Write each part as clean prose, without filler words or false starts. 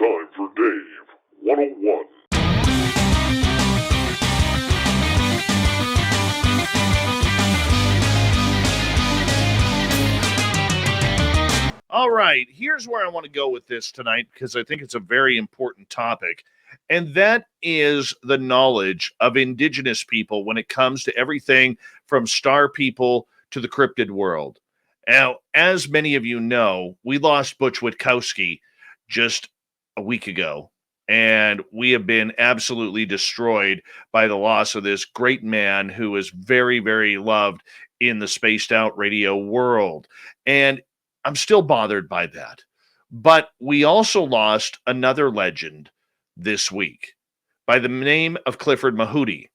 time for Dave 101. All right, here's where I want to go with this tonight because I think it's a very important topic, and that is the knowledge of Indigenous people when it comes to everything from star people to the cryptid world. Now, as many of you know, we lost Butch Witkowski just a week ago, and we have been absolutely destroyed by the loss of this great man who is very, very loved in the spaced out radio world. And I'm still bothered by that. But we also lost another legend this week by the name of Clifford Mahooty.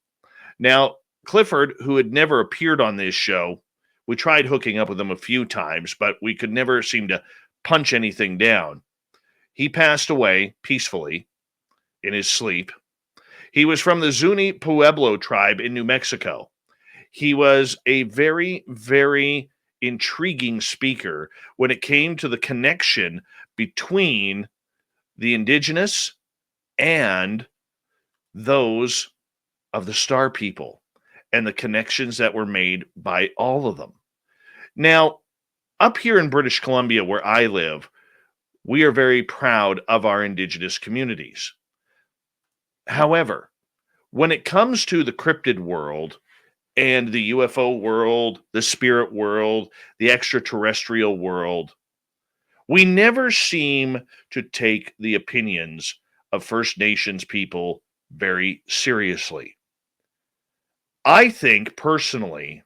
Now, Clifford, who had never appeared on this show, we tried hooking up with him a few times, but we could never seem to punch anything down. He passed away peacefully in his sleep. He was from the Zuni Pueblo tribe in New Mexico. He was a very, very intriguing speaker when it came to the connection between the Indigenous and those of the Star people and the connections that were made by all of them. Now, up here in British Columbia, where I live, we are very proud of our Indigenous communities. However, when it comes to the cryptid world and the UFO world, the spirit world, the extraterrestrial world, we never seem to take the opinions of First Nations people very seriously. I think, personally,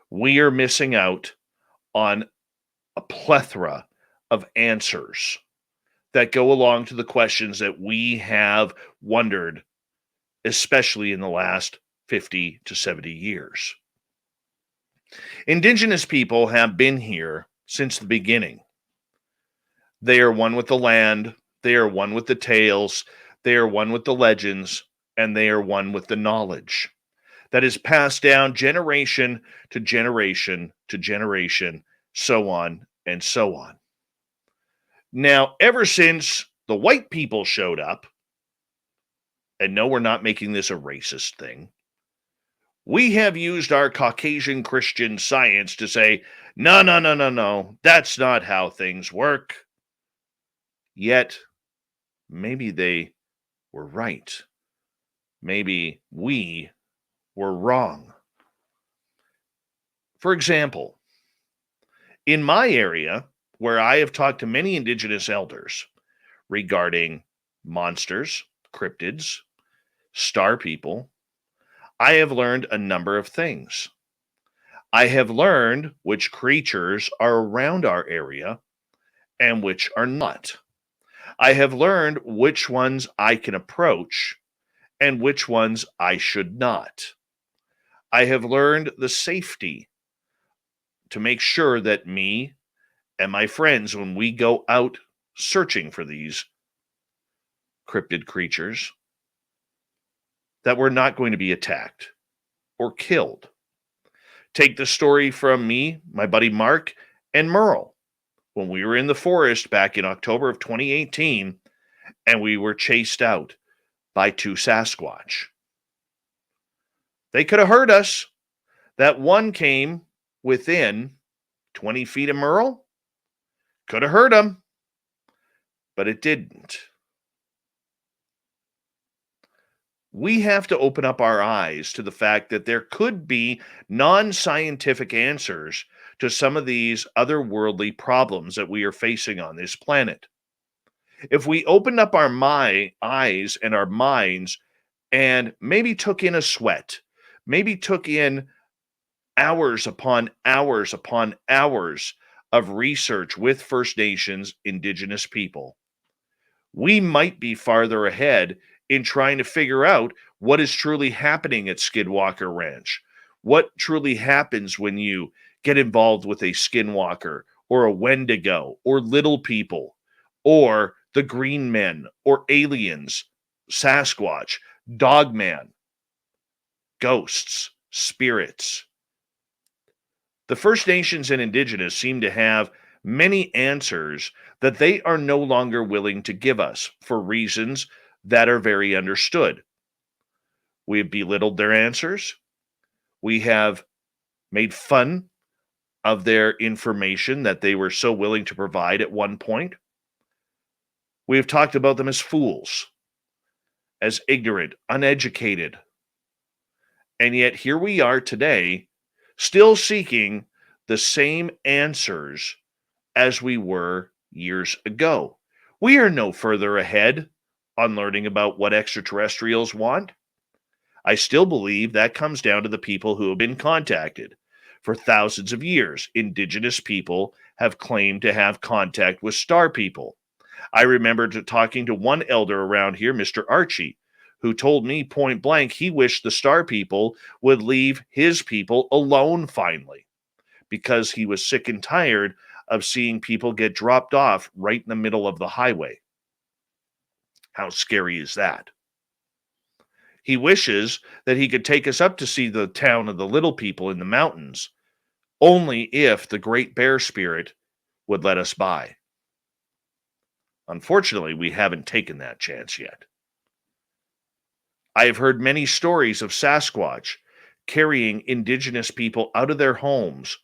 we are missing out on a plethora of answers that go along to the questions that we have wondered, especially in the last 50 to 70 years. Indigenous people have been here since the beginning. They are one with the land, they are one with the tales, they are one with the legends, and they are one with the knowledge that is passed down generation to generation to generation, so on and so on. Now, ever since the white people showed up, and no, we're not making this a racist thing, we have used our Caucasian Christian science to say, no, that's not how things work. Yet, maybe they were right. Maybe we were wrong. For example, in my area, where I have talked to many Indigenous elders regarding monsters, cryptids, star people, I have learned a number of things. I have learned which creatures are around our area and which are not. I have learned which ones I can approach and which ones I should not. I have learned the safety to make sure that me and my friends, when we go out searching for these cryptid creatures, that we're not going to be attacked or killed. Take the story from me, my buddy Mark, and Merle, when we were in the forest back in October of 2018, and we were chased out by two Sasquatch. They could have heard us. That one came within 20 feet of Merle. Could have heard him, but it didn't. We have to open up our eyes to the fact that there could be non-scientific answers to some of these otherworldly problems that we are facing on this planet. If we opened up our eyes and our minds and maybe took in a sweat, maybe took in hours upon hours upon hours of research with First Nations, Indigenous people, we might be farther ahead in trying to figure out what is truly happening at Skinwalker Ranch. What truly happens when you get involved with a Skinwalker or a Wendigo or Little People or the Green Men or aliens, Sasquatch, Dogman, ghosts, spirits. The First Nations and Indigenous seem to have many answers that they are no longer willing to give us for reasons that are very understood. We have belittled their answers. We have made fun of their information that they were so willing to provide at one point. We have talked about them as fools, as ignorant, uneducated. And yet here we are today, still seeking the same answers as we were years ago. We are no further ahead on learning about what extraterrestrials want. I still believe that comes down to the people who have been contacted. For thousands of years, indigenous people have claimed to have contact with star people. I remember talking to one elder around here, Mr. Archie, who told me point blank he wished the star people would leave his people alone finally, because he was sick and tired of seeing people get dropped off right in the middle of the highway. How scary is that? He wishes that he could take us up to see the town of the little people in the mountains, only if the great bear spirit would let us by. Unfortunately, we haven't taken that chance yet. I have heard many stories of Sasquatch carrying indigenous people out of their homes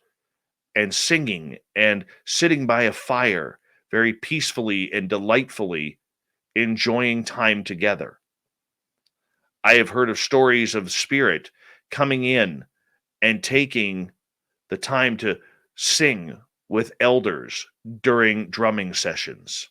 and singing and sitting by a fire very peacefully and delightfully enjoying time together. I have heard of stories of spirit coming in and taking the time to sing with elders during drumming sessions.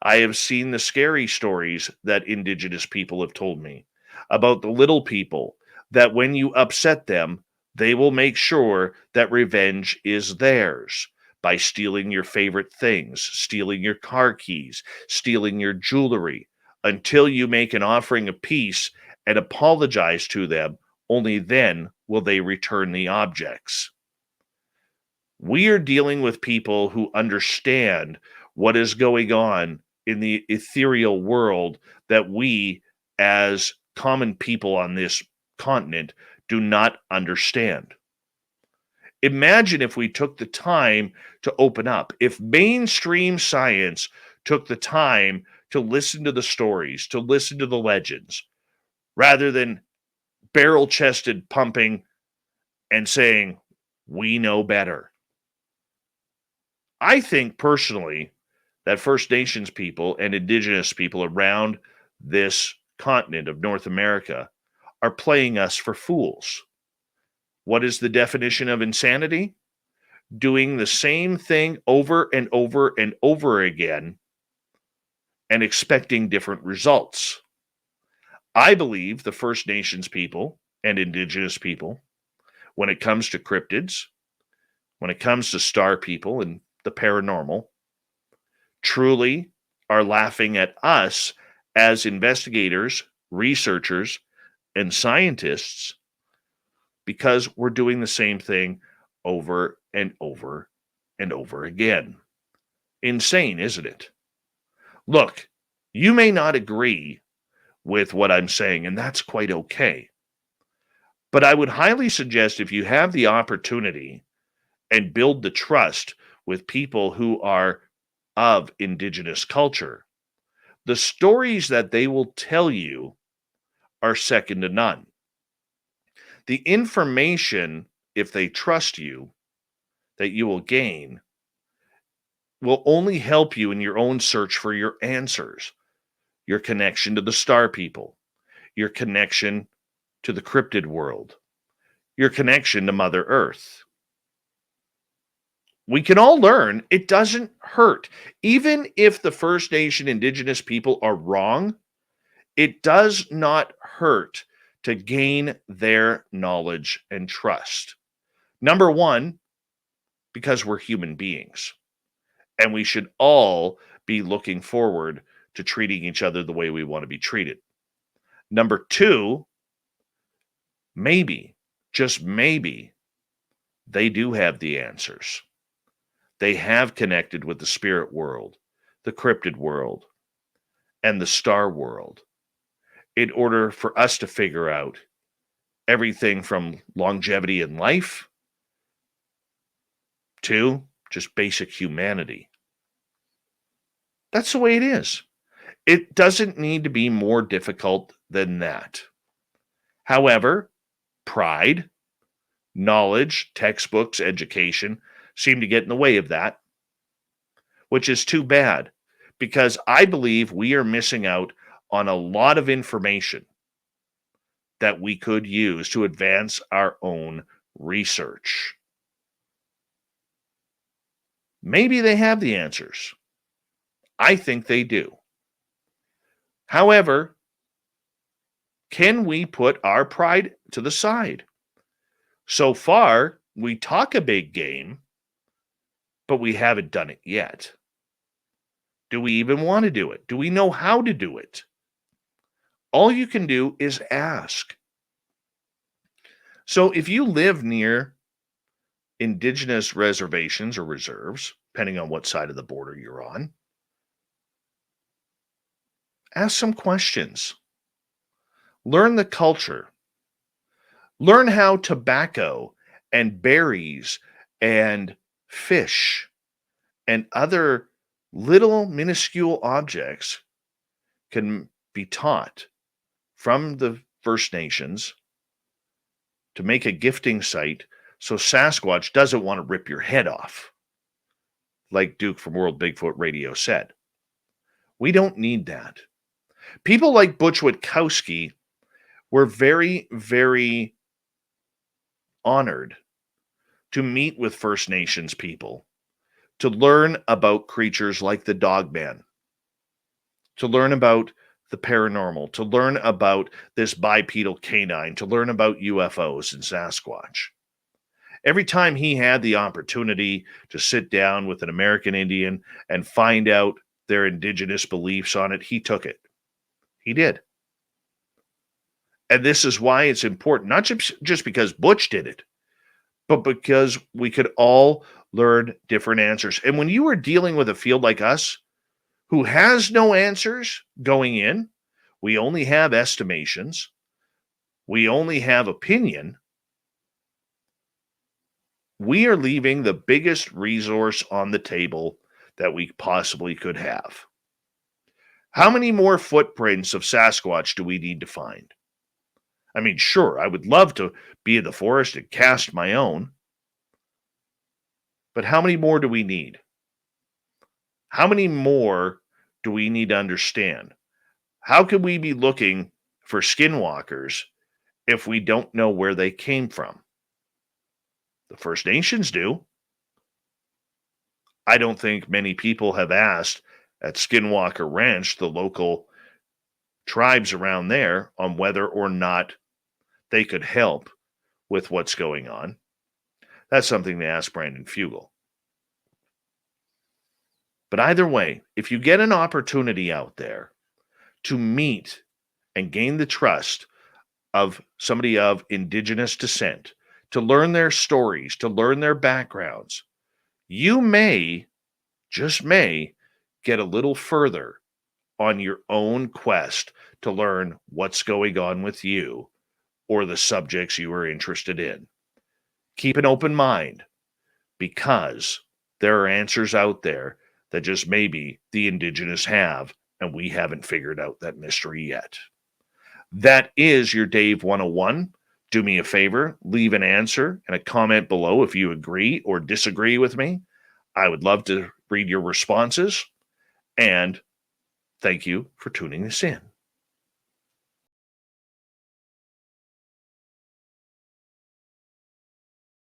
I have seen the scary stories that indigenous people have told me about the little people, that when you upset them, they will make sure that revenge is theirs by stealing your favorite things, stealing your car keys, stealing your jewelry, until you make an offering of peace and apologize to them. Only then will they return the objects. We are dealing with people who understand what is going on in the ethereal world that we, as common people on this continent, do not understand. Imagine if we took the time to open up, if mainstream science took the time to listen to the stories, to listen to the legends, rather than barrel-chested pumping and saying, we know better. I think personally that First Nations people and Indigenous people around this continent of North America are playing us for fools. What is the definition of insanity? Doing the same thing over and over and over again and expecting different results. I believe the First Nations people and Indigenous people, when it comes to cryptids, when it comes to star people and the paranormal, truly are laughing at us as investigators, researchers, and scientists, because we're doing the same thing over and over and over again. Insane, isn't it? Look, you may not agree with what I'm saying, and that's quite okay. But I would highly suggest, if you have the opportunity and build the trust with people who are of Indigenous culture, the stories that they will tell you are second to none. The information, if they trust you, that you will gain will only help you in your own search for your answers, your connection to the star people, your connection to the cryptid world, your connection to Mother Earth. We can all learn. It doesn't hurt. Even if the First Nation Indigenous people are wrong, it does not hurt to gain their knowledge and trust. Number one, because we're human beings, and we should all be looking forward to treating each other the way we want to be treated. Number two, maybe, just maybe, they do have the answers. They have connected with the spirit world, the cryptid world, and the star world in order for us to figure out everything from longevity in life to just basic humanity. That's the way it is. It doesn't need to be more difficult than that. However, pride, knowledge, textbooks, education seem to get in the way of that, which is too bad because I believe we are missing out on a lot of information that we could use to advance our own research. Maybe they have the answers. I think they do. However, can we put our pride to the side? So far, we talk a big game, but we haven't done it yet. Do we even want to do it? Do we know how to do it? All you can do is ask. So if you live near Indigenous reservations or reserves, depending on what side of the border you're on, ask some questions. Learn the culture. Learn how tobacco and berries and fish and other little minuscule objects can be taught from the First Nations to make a gifting site so Sasquatch doesn't want to rip your head off, like Duke from World Bigfoot Radio said. We don't need that. People like Butch Witkowski were very, very honored to meet with First Nations people, to learn about creatures like the Dogman, to learn about the paranormal, to learn about this bipedal canine, to learn about UFOs and Sasquatch. Every time he had the opportunity to sit down with an American Indian and find out their indigenous beliefs on it, he took it. He did. And this is why it's important, not just because Butch did it, but because we could all learn different answers. And when you are dealing with a field like us, who has no answers going in, we only have estimations, we only have opinion, we are leaving the biggest resource on the table that we possibly could have. How many more footprints of Sasquatch do we need to find? I mean, sure, I would love to be in the forest and cast my own, but how many more do we need? How many more do we need to understand? How can we be looking for skinwalkers if we don't know where they came from? The First Nations do. I don't think many people have asked at Skinwalker Ranch, the local tribes around there, on whether or not they could help with what's going on. That's something to ask Brandon Fugel. But either way, if you get an opportunity out there to meet and gain the trust of somebody of Indigenous descent, to learn their stories, to learn their backgrounds, you may, just may, get a little further on your own quest to learn what's going on with you or the subjects you are interested in. Keep an open mind, because there are answers out there that just maybe the Indigenous have, and we haven't figured out that mystery yet. That is your Dave 101. Do me a favor, leave an answer and a comment below if you agree or disagree with me. I would love to read your responses, and thank you for tuning this in.